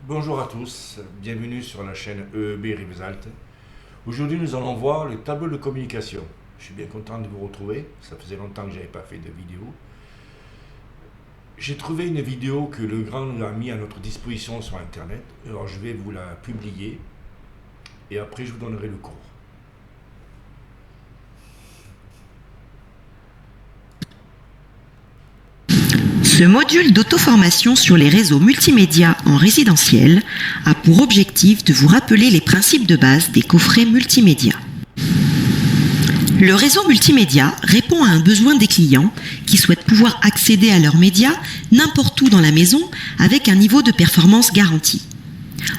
Bonjour à tous, bienvenue sur la chaîne EEB Rivesaltes. Aujourd'hui nous allons voir le tableau de communication. Je suis bien content de vous retrouver, ça faisait longtemps que je n'avais pas fait de vidéo. J'ai trouvé une vidéo que le grand nous a mis à notre disposition sur internet, alors je vais vous la publier et après je vous donnerai le cours. Ce module d'auto-formation sur les réseaux multimédia en résidentiel a pour objectif de vous rappeler les principes de base des coffrets multimédia. Le réseau multimédia répond à un besoin des clients qui souhaitent pouvoir accéder à leurs médias n'importe où dans la maison avec un niveau de performance garanti.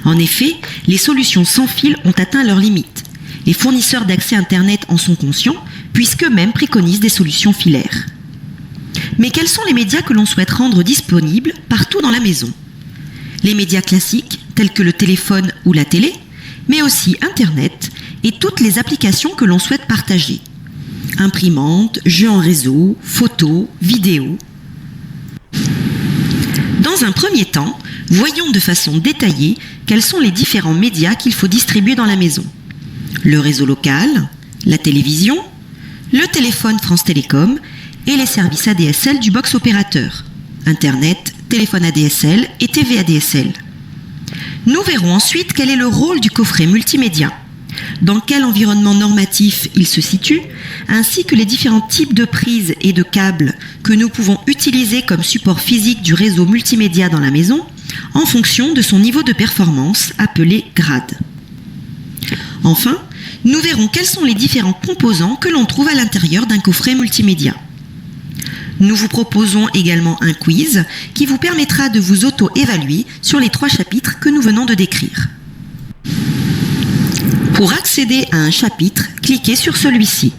En effet, les solutions sans fil ont atteint leurs limites. Les fournisseurs d'accès Internet en sont conscients puisqu'eux-mêmes préconisent des solutions filaires. Mais quels sont les médias que l'on souhaite rendre disponibles partout dans la maison ? Les médias classiques, tels que le téléphone ou la télé, mais aussi Internet et toutes les applications que l'on souhaite partager. Imprimantes, jeux en réseau, photos, vidéos. Dans un premier temps, voyons de façon détaillée quels sont les différents médias qu'il faut distribuer dans la maison. Le réseau local, la télévision, le téléphone France Télécom et les services ADSL du box opérateur, Internet, téléphone ADSL et TV ADSL. Nous verrons ensuite quel est le rôle du coffret multimédia, dans quel environnement normatif il se situe, ainsi que les différents types de prises et de câbles que nous pouvons utiliser comme support physique du réseau multimédia dans la maison, en fonction de son niveau de performance, appelé grade. Enfin, nous verrons quels sont les différents composants que l'on trouve à l'intérieur d'un coffret multimédia. Nous vous proposons également un quiz qui vous permettra de vous auto-évaluer sur les 3 chapitres que nous venons de décrire. Pour accéder à un chapitre, cliquez sur celui-ci.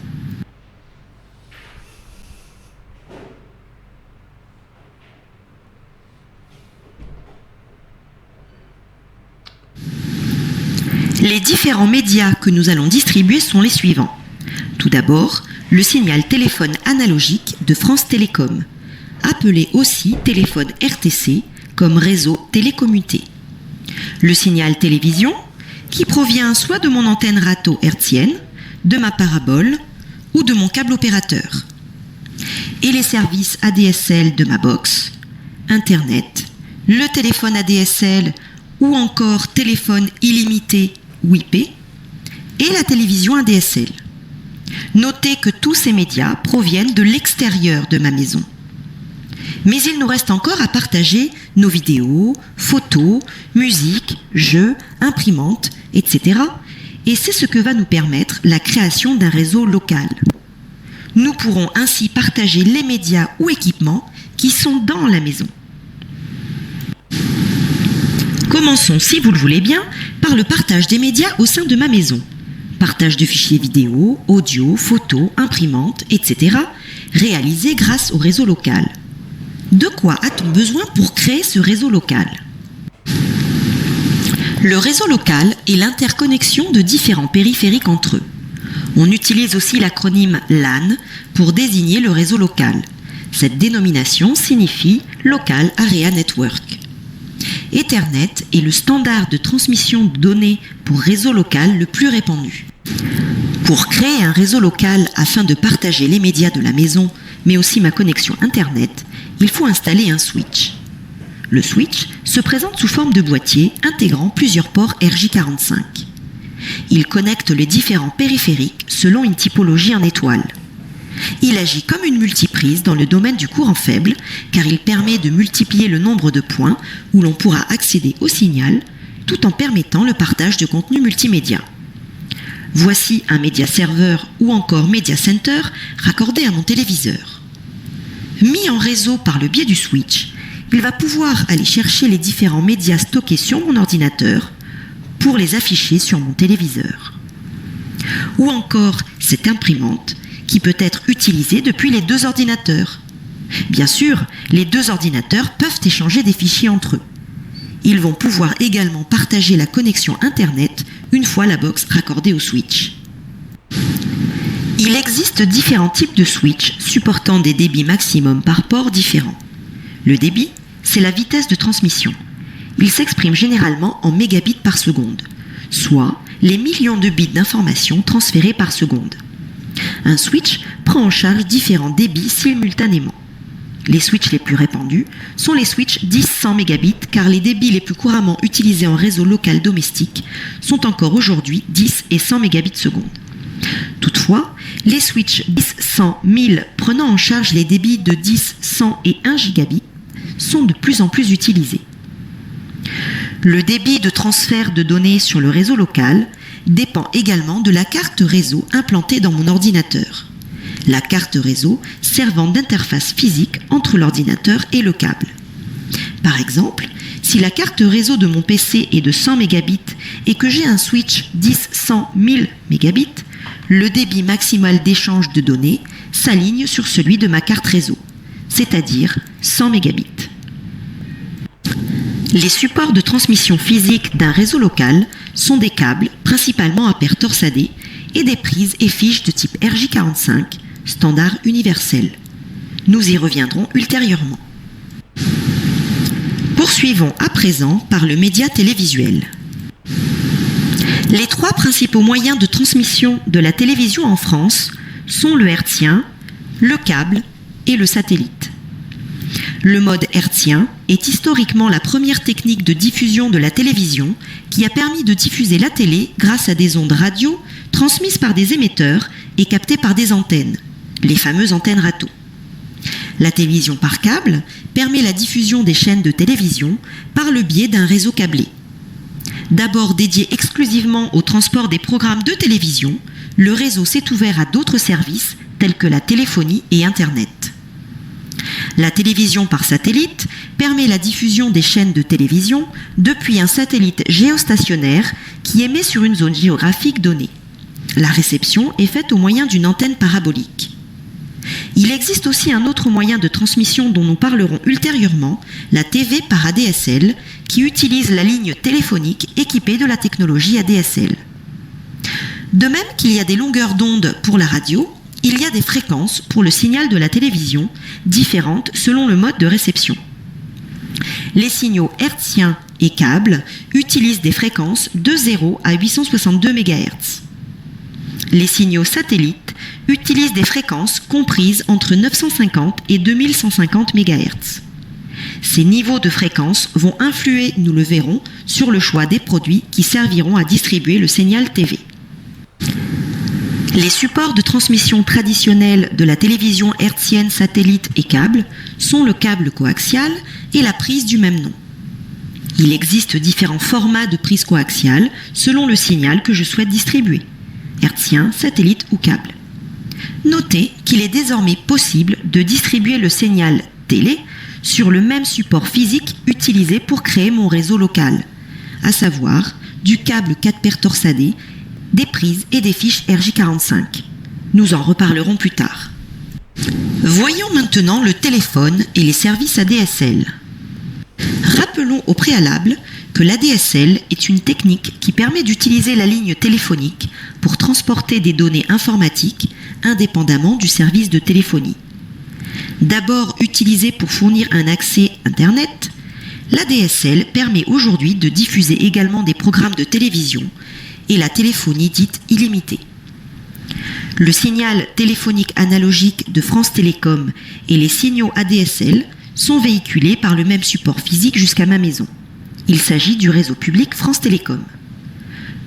Les différents médias que nous allons distribuer sont les suivants. Tout d'abord, le signal téléphone analogique de France Télécom, appelé aussi téléphone RTC comme réseau télécommuté. Le signal télévision, qui provient soit de mon antenne râteau hertzienne, de ma parabole ou de mon câble opérateur. Et les services ADSL de ma box, Internet, le téléphone ADSL ou encore téléphone illimité ou IP, et la télévision ADSL. Notez que tous ces médias proviennent de l'extérieur de ma maison. Mais il nous reste encore à partager nos vidéos, photos, musique, jeux, imprimantes, etc. Et c'est ce que va nous permettre la création d'un réseau local. Nous pourrons ainsi partager les médias ou équipements qui sont dans la maison. Commençons, si vous le voulez bien, par le partage des médias au sein de ma maison. Partage de fichiers vidéo, audio, photos, imprimantes, etc. réalisés grâce au réseau local. De quoi a-t-on besoin pour créer ce réseau local ? Le réseau local est l'interconnexion de différents périphériques entre eux. On utilise aussi l'acronyme LAN pour désigner le réseau local. Cette dénomination signifie Local Area Network. Ethernet est le standard de transmission de données pour réseau local le plus répandu. Pour créer un réseau local afin de partager les médias de la maison, mais aussi ma connexion Internet, il faut installer un switch. Le switch se présente sous forme de boîtier intégrant plusieurs ports RJ45. Il connecte les différents périphériques selon une typologie en étoile. Il agit comme une multiprise dans le domaine du courant faible, car il permet de multiplier le nombre de points où l'on pourra accéder au signal, tout en permettant le partage de contenu multimédia. Voici un média serveur ou encore media center raccordé à mon téléviseur. Mis en réseau par le biais du switch, il va pouvoir aller chercher les différents médias stockés sur mon ordinateur pour les afficher sur mon téléviseur. Ou encore cette imprimante qui peut être utilisée depuis les 2 ordinateurs. Bien sûr, les 2 ordinateurs peuvent échanger des fichiers entre eux. Ils vont pouvoir également partager la connexion Internet une fois la box raccordée au switch. Il existe différents types de switch supportant des débits maximum par port différents. Le débit, c'est la vitesse de transmission. il s'exprime généralement en mégabits par seconde, soit les millions de bits d'informations transférés par seconde. Un switch prend en charge différents débits simultanément. Les switches les plus répandus sont les switches 10-100 mégabits car les débits les plus couramment utilisés en réseau local domestique sont encore aujourd'hui 10 et 100 mégabits seconde. Toutefois, les switches 10, 100, 1000 prenant en charge les débits de 10, 100 et 1 gigabit sont de plus en plus utilisés. Le débit de transfert de données sur le réseau local dépend également de la carte réseau implantée dans mon ordinateur. La carte réseau servant d'interface physique entre l'ordinateur et le câble. Par exemple, si la carte réseau de mon PC est de 100 mégabits et que j'ai un switch 10, 100, 1000 mégabits, le débit maximal d'échange de données s'aligne sur celui de ma carte réseau, c'est-à-dire 100 mégabits. Les supports de transmission physique d'un réseau local sont des câbles, principalement à paire torsadée, et des prises et fiches de type RJ45, standard universel. Nous y reviendrons ultérieurement. Poursuivons à présent par le média télévisuel. Les trois principaux moyens de transmission de la télévision en France sont le hertzien, le câble et le satellite. Le mode hertzien est historiquement la première technique de diffusion de la télévision qui a permis de diffuser la télé grâce à des ondes radio transmises par des émetteurs et captées par des antennes, les fameuses antennes râteaux. La télévision par câble permet la diffusion des chaînes de télévision par le biais d'un réseau câblé. D'abord dédié exclusivement au transport des programmes de télévision, le réseau s'est ouvert à d'autres services tels que la téléphonie et Internet. La télévision par satellite permet la diffusion des chaînes de télévision depuis un satellite géostationnaire qui émet sur une zone géographique donnée. La réception est faite au moyen d'une antenne parabolique. Il existe aussi un autre moyen de transmission dont nous parlerons ultérieurement, la TV par ADSL, qui utilise la ligne téléphonique équipée de la technologie ADSL. De même qu'il y a des longueurs d'onde pour la radio, il y a des fréquences pour le signal de la télévision, différentes selon le mode de réception. Les signaux hertziens et câbles utilisent des fréquences de 0 à 862 MHz. Les signaux satellites utilisent des fréquences comprises entre 950 et 2150 MHz. Ces niveaux de fréquences vont influer, nous le verrons, sur le choix des produits qui serviront à distribuer le signal TV. Les supports de transmission traditionnels de la télévision hertzienne, satellite et câble sont le câble coaxial et la prise du même nom. Il existe différents formats de prise coaxiale selon le signal que je souhaite distribuer, hertzien, satellite ou câble. Notez qu'il est désormais possible de distribuer le signal télé sur le même support physique utilisé pour créer mon réseau local, à savoir du câble 4 paires torsadé, des prises et des fiches RJ45. Nous en reparlerons plus tard. Voyons maintenant le téléphone et les services ADSL. Rappelons au préalable que l'ADSL est une technique qui permet d'utiliser la ligne téléphonique pour transporter des données informatiques indépendamment du service de téléphonie. D'abord utilisée pour fournir un accès Internet, l'ADSL permet aujourd'hui de diffuser également des programmes de télévision et la téléphonie dite illimitée. Le signal téléphonique analogique de France Télécom et les signaux ADSL sont véhiculés par le même support physique jusqu'à ma maison. Il s'agit du réseau public France Télécom.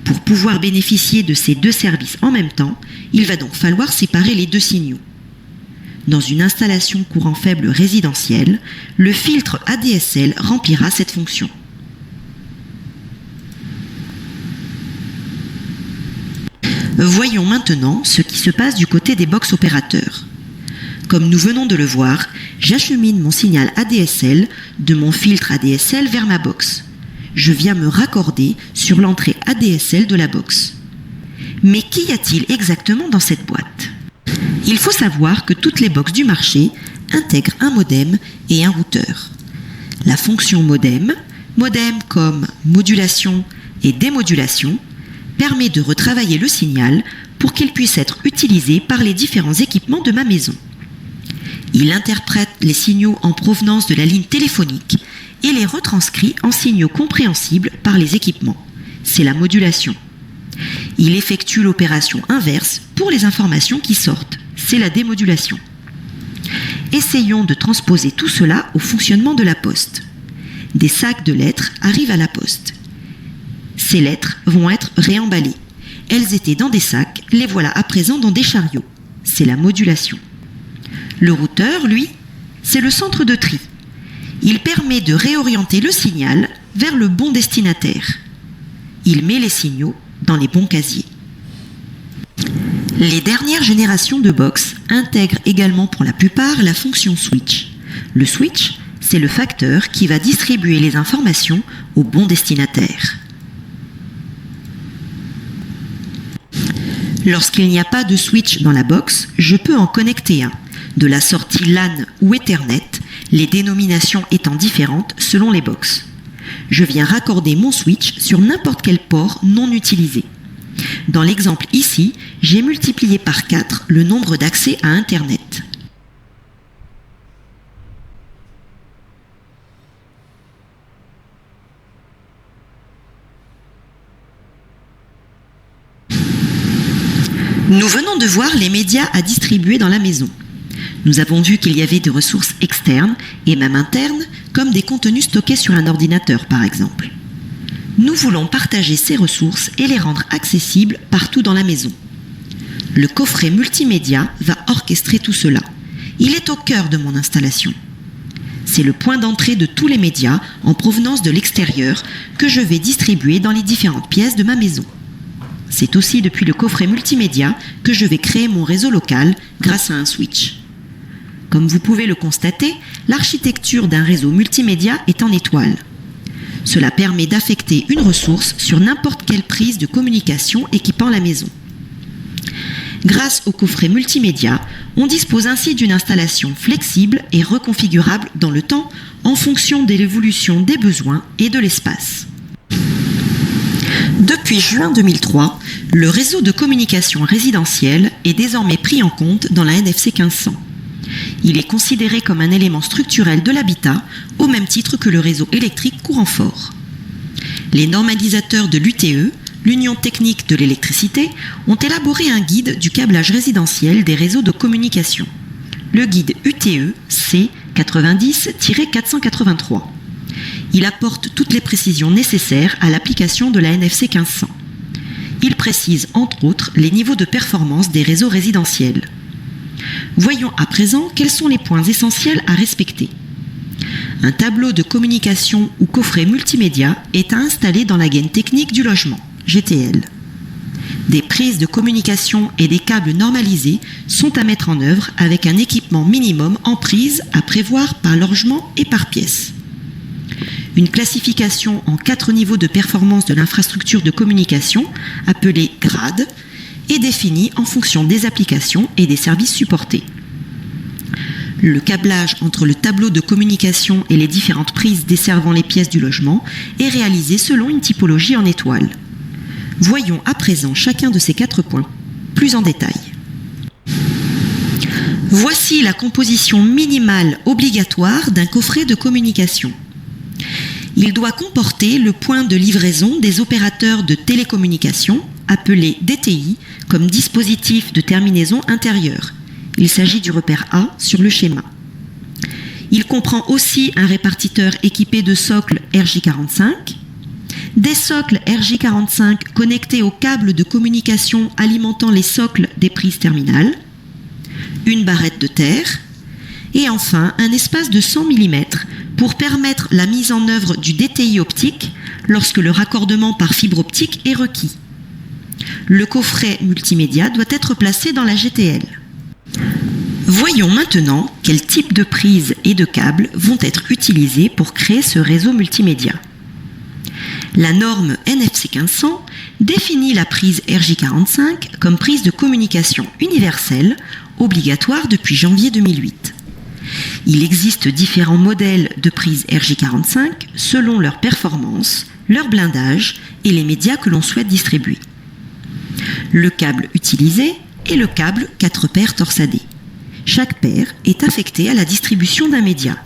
Pour pouvoir bénéficier de ces deux services en même temps, il va donc falloir séparer les deux signaux. Dans une installation courant faible résidentielle, le filtre ADSL remplira cette fonction. Voyons maintenant ce qui se passe du côté des box opérateurs. Comme nous venons de le voir, j'achemine mon signal ADSL de mon filtre ADSL vers ma box. Je viens me raccorder sur l'entrée ADSL de la box. Mais qu'y a-t-il exactement dans cette boîte ? Il faut savoir que toutes les box du marché intègrent un modem et un routeur. La fonction modem comme modulation et démodulation, permet de retravailler le signal pour qu'il puisse être utilisé par les différents équipements de ma maison. Il interprète les signaux en provenance de la ligne téléphonique et les retranscrit en signaux compréhensibles par les équipements. C'est la modulation. Il effectue l'opération inverse pour les informations qui sortent. C'est la démodulation. Essayons de transposer tout cela au fonctionnement de la poste. Des sacs de lettres arrivent à la poste. Ces lettres vont être réemballées. Elles étaient dans des sacs, les voilà à présent dans des chariots. C'est la modulation. Le routeur, lui, c'est le centre de tri. Il permet de réorienter le signal vers le bon destinataire. Il met les signaux dans les bons casiers. Les dernières générations de box intègrent également pour la plupart la fonction switch. Le switch, c'est le facteur qui va distribuer les informations au bon destinataire. Lorsqu'il n'y a pas de switch dans la box, je peux en connecter un, de la sortie LAN ou Ethernet, les dénominations étant différentes selon les box. Je viens raccorder mon switch sur n'importe quel port non utilisé. Dans l'exemple ici, j'ai multiplié par 4 le nombre d'accès à Internet. Nous venons de voir les médias à distribuer dans la maison. Nous avons vu qu'il y avait des ressources externes et même internes, comme des contenus stockés sur un ordinateur par exemple. Nous voulons partager ces ressources et les rendre accessibles partout dans la maison. Le coffret multimédia va orchestrer tout cela. Il est au cœur de mon installation. C'est le point d'entrée de tous les médias en provenance de l'extérieur que je vais distribuer dans les différentes pièces de ma maison. C'est aussi depuis le coffret multimédia que je vais créer mon réseau local grâce à un switch. Comme vous pouvez le constater, l'architecture d'un réseau multimédia est en étoile. Cela permet d'affecter une ressource sur n'importe quelle prise de communication équipant la maison. Grâce au coffret multimédia, on dispose ainsi d'une installation flexible et reconfigurable dans le temps en fonction de l'évolution des besoins et de l'espace. Depuis juin 2003, le réseau de communication résidentielle est désormais pris en compte dans la NFC 1500. Il est considéré comme un élément structurel de l'habitat, au même titre que le réseau électrique courant fort. Les normalisateurs de l'UTE, l'Union technique de l'électricité, ont élaboré un guide du câblage résidentiel des réseaux de communication. Le guide UTE C90-483. Il apporte toutes les précisions nécessaires à l'application de la NFC 1500. Il précise entre autres les niveaux de performance des réseaux résidentiels. Voyons à présent quels sont les points essentiels à respecter. Un tableau de communication ou coffret multimédia est à installer dans la gaine technique du logement, GTL. Des prises de communication et des câbles normalisés sont à mettre en œuvre avec un équipement minimum en prise à prévoir par logement et par pièce. Une classification en 4 niveaux de performance de l'infrastructure de communication, appelée grade, est définie en fonction des applications et des services supportés. Le câblage entre le tableau de communication et les différentes prises desservant les pièces du logement est réalisé selon une typologie en étoile. Voyons à présent chacun de ces 4 points, plus en détail. Voici la composition minimale obligatoire d'un coffret de communication. Il doit comporter le point de livraison des opérateurs de télécommunications, appelé DTI, comme dispositif de terminaison intérieure. Il s'agit du repère A sur le schéma. Il comprend aussi un répartiteur équipé de socles RJ45, des socles RJ45 connectés aux câbles de communication alimentant les socles des prises terminales, une barrette de terre, et enfin un espace de 100 mm pour permettre la mise en œuvre du DTI optique lorsque le raccordement par fibre optique est requis. Le coffret multimédia doit être placé dans la GTL. Voyons maintenant quel type de prises et de câbles vont être utilisés pour créer ce réseau multimédia. La norme NFC 1500 définit la prise RJ45 comme prise de communication universelle obligatoire depuis janvier 2008. Il existe différents modèles de prises RJ45 selon leur performance, leur blindage et les médias que l'on souhaite distribuer. Le câble utilisé est le câble 4 paires torsadé. Chaque paire est affectée à la distribution d'un média.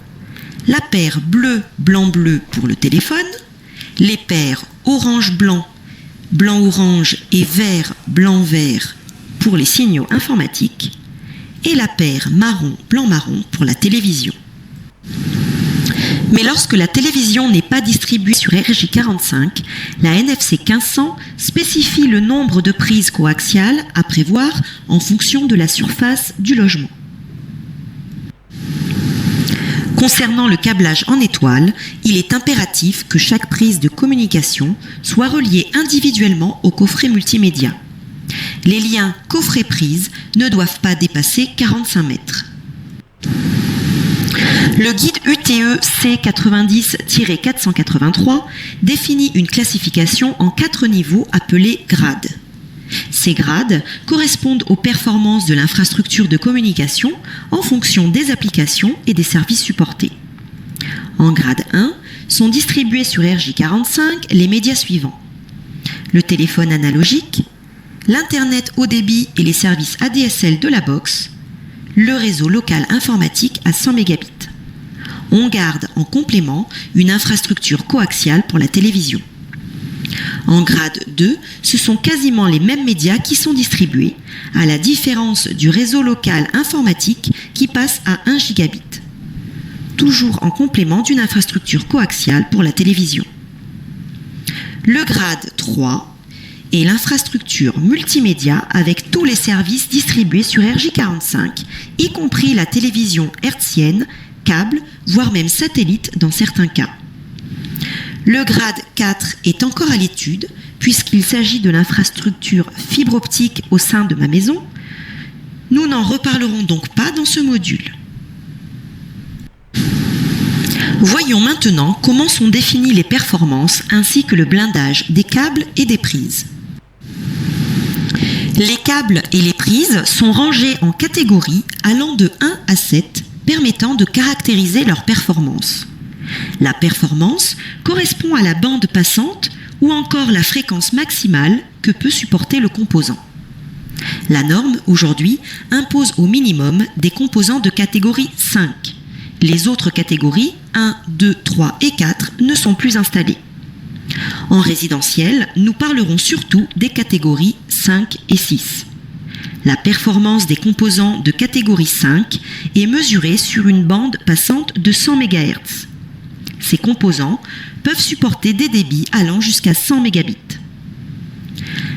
la paire bleu-blanc-bleu pour le téléphone, les paires orange-blanc, blanc-orange et vert-blanc-vert pour les signaux informatiques, et la paire marron-blanc-marron pour la télévision. Mais lorsque la télévision n'est pas distribuée sur RJ45, la NFC 1500 spécifie le nombre de prises coaxiales à prévoir en fonction de la surface du logement. Concernant le câblage en étoile, il est impératif que chaque prise de communication soit reliée individuellement au coffret multimédia. Les liens coffret-prise ne doivent pas dépasser 45 mètres. Le guide UTE C90-483 définit une classification en 4 niveaux appelés grades. Ces grades correspondent aux performances de l'infrastructure de communication en fonction des applications et des services supportés. En grade 1 sont distribués sur RJ45 les médias suivants: le téléphone analogique, l'Internet haut débit et les services ADSL de la box, le réseau local informatique à 100 mégabits. On garde en complément une infrastructure coaxiale pour la télévision. En grade 2, ce sont quasiment les mêmes médias qui sont distribués, à la différence du réseau local informatique qui passe à 1 gigabit. Toujours en complément d'une infrastructure coaxiale pour la télévision. Le grade 3 est l'infrastructure multimédia avec tous les services distribués sur RJ45, y compris la télévision hertzienne, câble, voire même satellite dans certains cas. Le grade 4 est encore à l'étude, puisqu'il s'agit de l'infrastructure fibre optique au sein de ma maison. Nous n'en reparlerons donc pas dans ce module. Voyons maintenant comment sont définies les performances ainsi que le blindage des câbles et des prises. Les câbles et les prises sont rangés en catégories allant de 1 à 7, permettant de caractériser leur performance. La performance correspond à la bande passante ou encore la fréquence maximale que peut supporter le composant. La norme, aujourd'hui, impose au minimum des composants de catégorie 5. Les autres catégories, 1, 2, 3 et 4, ne sont plus installées. En résidentiel, nous parlerons surtout des catégories 5 et 6. La performance des composants de catégorie 5 est mesurée sur une bande passante de 100 MHz. Ces composants peuvent supporter des débits allant jusqu'à 100 mégabits.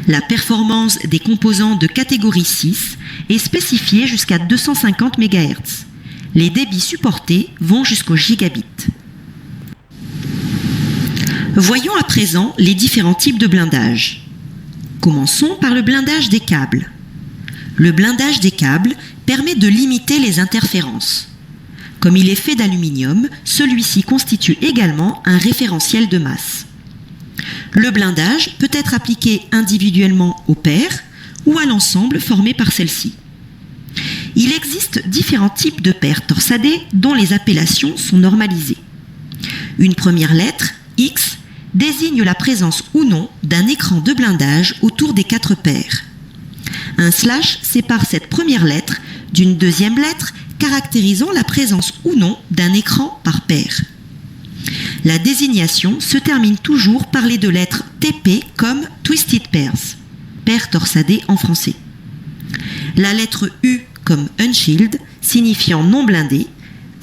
La performance des composants de catégorie 6 est spécifiée jusqu'à 250 MHz. Les débits supportés vont jusqu'au gigabit. Voyons à présent les différents types de blindage. Commençons par le blindage des câbles. Le blindage des câbles permet de limiter les interférences. Comme il est fait d'aluminium, celui-ci constitue également un référentiel de masse. Le blindage peut être appliqué individuellement aux paires ou à l'ensemble formé par celle-ci. Il existe différents types de paires torsadées dont les appellations sont normalisées. Une première lettre, X, désigne la présence ou non d'un écran de blindage autour des 4 paires. Un slash sépare cette première lettre d'une deuxième lettre caractérisant la présence ou non d'un écran par paire. La désignation se termine toujours par les 2 lettres TP comme Twisted Pairs, paires torsadées en français. La lettre U comme Unshield, signifiant non blindé,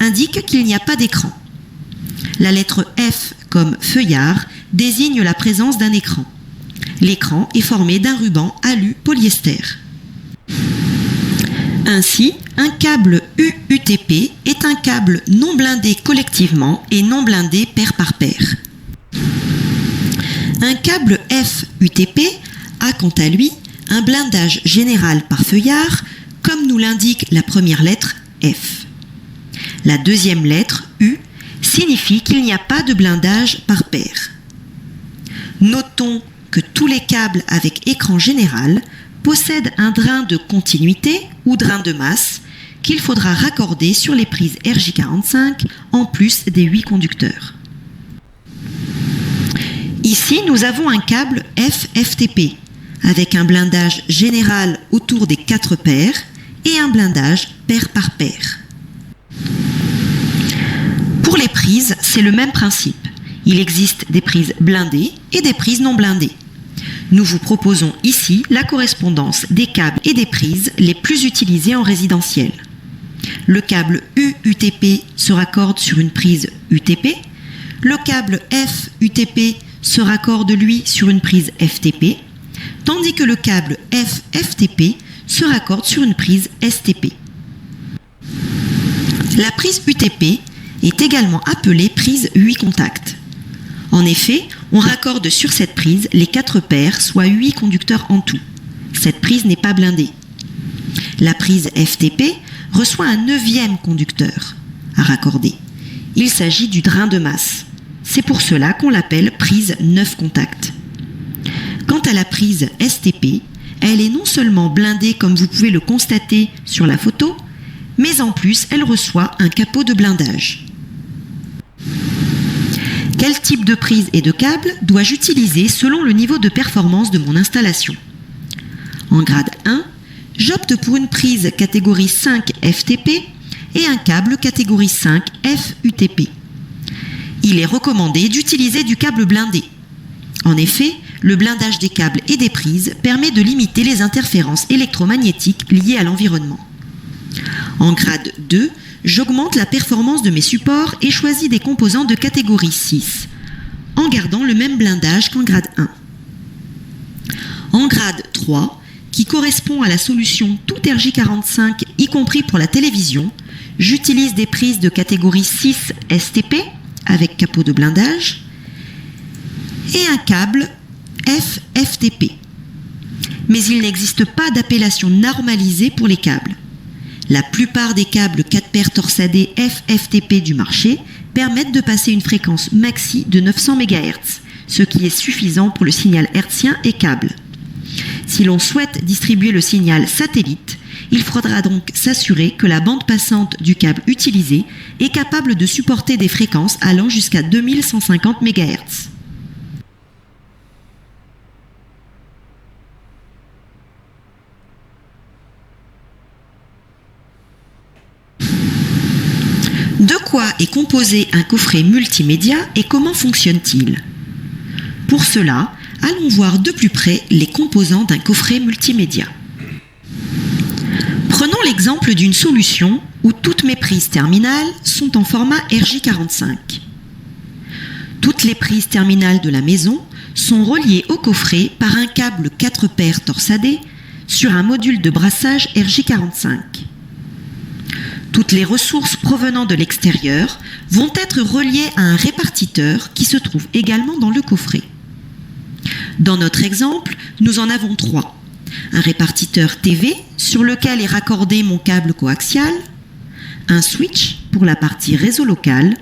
indique qu'il n'y a pas d'écran. La lettre F comme feuillard désigne la présence d'un écran. L'écran est formé d'un ruban alu polyester. Ainsi, un câble UTP est un câble non blindé collectivement et non blindé paire par paire. Un câble FUTP a quant à lui un blindage général par feuillard, comme nous l'indique la première lettre F. La deuxième lettre U signifie qu'il n'y a pas de blindage par paire. Notons que tous les câbles avec écran général possèdent un drain de continuité ou drain de masse qu'il faudra raccorder sur les prises RJ45 en plus des 8 conducteurs. Ici, nous avons un câble FFTP avec un blindage général autour des 4 paires et un blindage paire par paire. Pour les prises, c'est le même principe. Il existe des prises blindées et des prises non blindées. Nous vous proposons ici la correspondance des câbles et des prises les plus utilisés en résidentiel. Le câble UUTP se raccorde sur une prise UTP, le câble FUTP se raccorde lui sur une prise FTP, tandis que le câble FFTP se raccorde sur une prise STP. La prise UTP est également appelée prise 8 contacts. En effet, on raccorde sur cette prise les 4 paires, soit 8 conducteurs en tout. Cette prise n'est pas blindée. La prise FTP reçoit un 9e conducteur à raccorder. Il s'agit du drain de masse. C'est pour cela qu'on l'appelle prise 9 contacts. Quant à la prise STP, elle est non seulement blindée comme vous pouvez le constater sur la photo, mais en plus elle reçoit un capot de blindage. Quel type de prise et de câble dois-je utiliser selon le niveau de performance de mon installation ? En grade 1, j'opte pour une prise catégorie 5 FTP et un câble catégorie 5 FUTP. Il est recommandé d'utiliser du câble blindé. En effet, le blindage des câbles et des prises permet de limiter les interférences électromagnétiques liées à l'environnement. En grade 2, j'augmente la performance de mes supports et choisis des composants de catégorie 6, en gardant le même blindage qu'en grade 1. En grade 3, qui correspond à la solution tout RJ45, y compris pour la télévision, j'utilise des prises de catégorie 6 STP, avec capot de blindage, et un câble FFTP. Mais il n'existe pas d'appellation normalisée pour les câbles. La plupart des câbles 4 paires torsadés FFTP du marché permettent de passer une fréquence maxi de 900 MHz, ce qui est suffisant pour le signal hertzien et câble. Si l'on souhaite distribuer le signal satellite, il faudra donc s'assurer que la bande passante du câble utilisé est capable de supporter des fréquences allant jusqu'à 2150 MHz. De quoi est composé un coffret multimédia et comment fonctionne-t-il ? Pour cela, allons voir de plus près les composants d'un coffret multimédia. Prenons l'exemple d'une solution où toutes mes prises terminales sont en format RJ45. Toutes les prises terminales de la maison sont reliées au coffret par un câble 4 paires torsadé sur un module de brassage RJ45. Toutes les ressources provenant de l'extérieur vont être reliées à un répartiteur qui se trouve également dans le coffret. Dans notre exemple, nous en avons 3. Un répartiteur TV sur lequel est raccordé mon câble coaxial, un switch pour la partie réseau local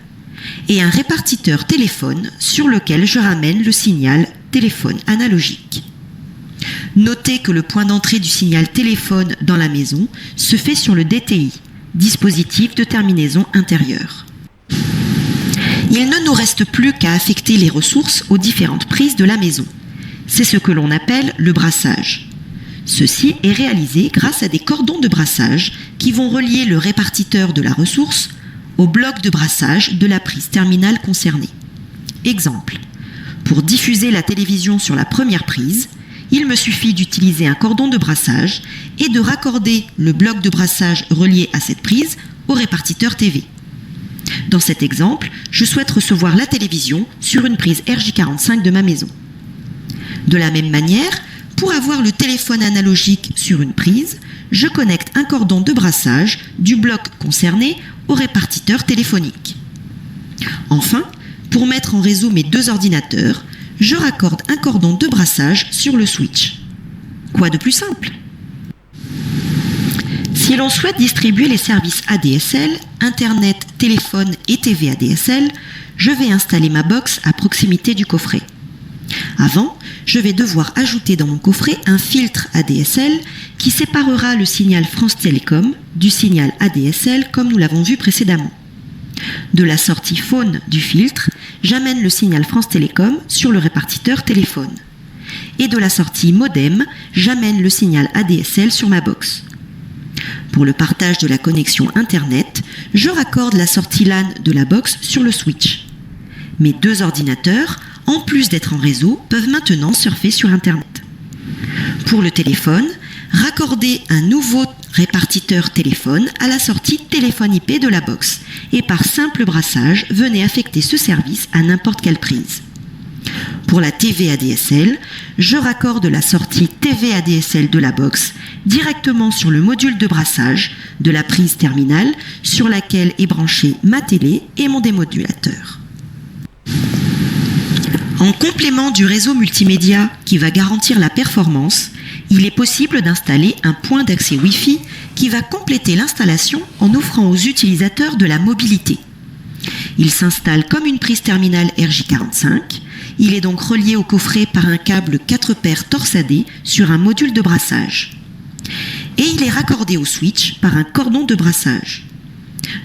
et un répartiteur téléphone sur lequel je ramène le signal téléphone analogique. Notez que le point d'entrée du signal téléphone dans la maison se fait sur le DTI, dispositif de terminaison intérieure. Il ne nous reste plus qu'à affecter les ressources aux différentes prises de la maison. C'est ce que l'on appelle le brassage. Ceci est réalisé grâce à des cordons de brassage qui vont relier le répartiteur de la ressource au bloc de brassage de la prise terminale concernée. Exemple, pour diffuser la télévision sur la première prise, il me suffit d'utiliser un cordon de brassage et de raccorder le bloc de brassage relié à cette prise au répartiteur TV. Dans cet exemple, je souhaite recevoir la télévision sur une prise RJ45 de ma maison. De la même manière, pour avoir le téléphone analogique sur une prise, je connecte un cordon de brassage du bloc concerné au répartiteur téléphonique. Enfin, pour mettre en réseau mes 2 ordinateurs, je raccorde un cordon de brassage sur le switch. Quoi de plus simple ? Si l'on souhaite distribuer les services ADSL, Internet, téléphone et TV ADSL, je vais installer ma box à proximité du coffret. Avant, je vais devoir ajouter dans mon coffret un filtre ADSL qui séparera le signal France Télécom du signal ADSL comme nous l'avons vu précédemment. De la sortie phone du filtre, j'amène le signal France Télécom sur le répartiteur téléphone. Et de la sortie modem, j'amène le signal ADSL sur ma box. Pour le partage de la connexion Internet, je raccorde la sortie LAN de la box sur le switch. Mes deux ordinateurs, en plus d'être en réseau, peuvent maintenant surfer sur Internet. Pour le téléphone, raccordez un nouveau répartiteur téléphone à la sortie téléphone IP de la box et par simple brassage, venez affecter ce service à n'importe quelle prise. Pour la TV ADSL, je raccorde la sortie TV ADSL de la box directement sur le module de brassage de la prise terminale sur laquelle est branchée ma télé et mon démodulateur. En complément du réseau multimédia qui va garantir la performance, il est possible d'installer un point d'accès Wi-Fi qui va compléter l'installation en offrant aux utilisateurs de la mobilité. Il s'installe comme une prise terminale RJ45. Il est donc relié au coffret par un câble 4 paires torsadé sur un module de brassage. Et il est raccordé au switch par un cordon de brassage.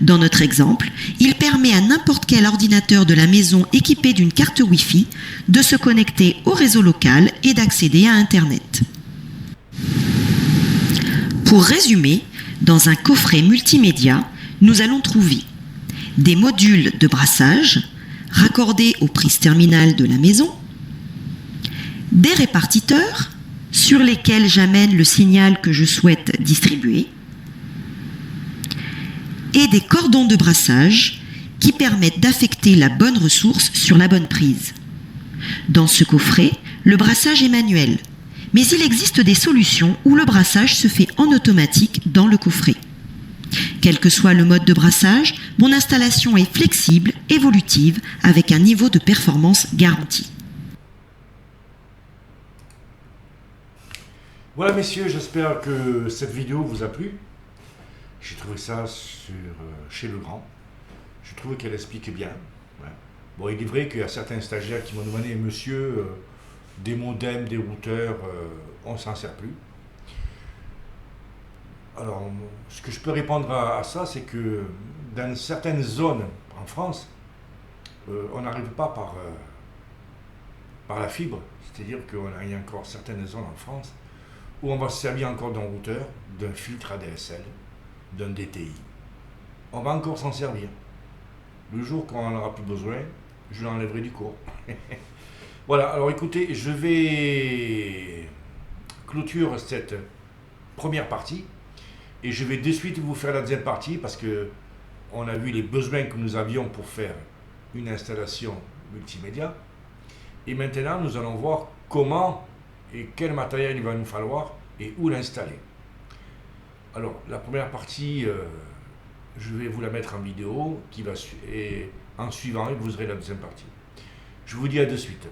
Dans notre exemple, il permet à n'importe quel ordinateur de la maison équipé d'une carte Wi-Fi de se connecter au réseau local et d'accéder à Internet. Pour résumer, dans un coffret multimédia, nous allons trouver des modules de brassage raccordés aux prises terminales de la maison, des répartiteurs sur lesquels j'amène le signal que je souhaite distribuer, et des cordons de brassage qui permettent d'affecter la bonne ressource sur la bonne prise. Dans ce coffret, le brassage est manuel, mais il existe des solutions où le brassage se fait en automatique dans le coffret. Quel que soit le mode de brassage, mon installation est flexible, évolutive, avec un niveau de performance garanti. Voilà messieurs, j'espère que cette vidéo vous a plu. J'ai trouvé ça chez Legrand. Je trouve qu'elle explique bien. Ouais. Bon, il est vrai qu'il y a certains stagiaires qui m'ont demandé, monsieur, des modems, des routeurs, on ne s'en sert plus. Alors, ce que je peux répondre à ça, c'est que dans certaines zones en France, on n'arrive pas par la fibre. C'est-à-dire qu'il y a encore certaines zones en France où on va se servir encore d'un routeur, d'un filtre ADSL, d'un DTI. On va encore s'en servir. Le jour qu'on n'en aura plus besoin, je l'enlèverai du cours. Voilà, alors écoutez, je vais clôturer cette première partie et je vais de suite vous faire la deuxième partie parce que on a vu les besoins que nous avions pour faire une installation multimédia. Et maintenant, nous allons voir comment et quel matériel il va nous falloir et où l'installer. Alors, la première partie, je vais vous la mettre en vidéo et en suivant, vous aurez la deuxième partie. Je vous dis à de suite.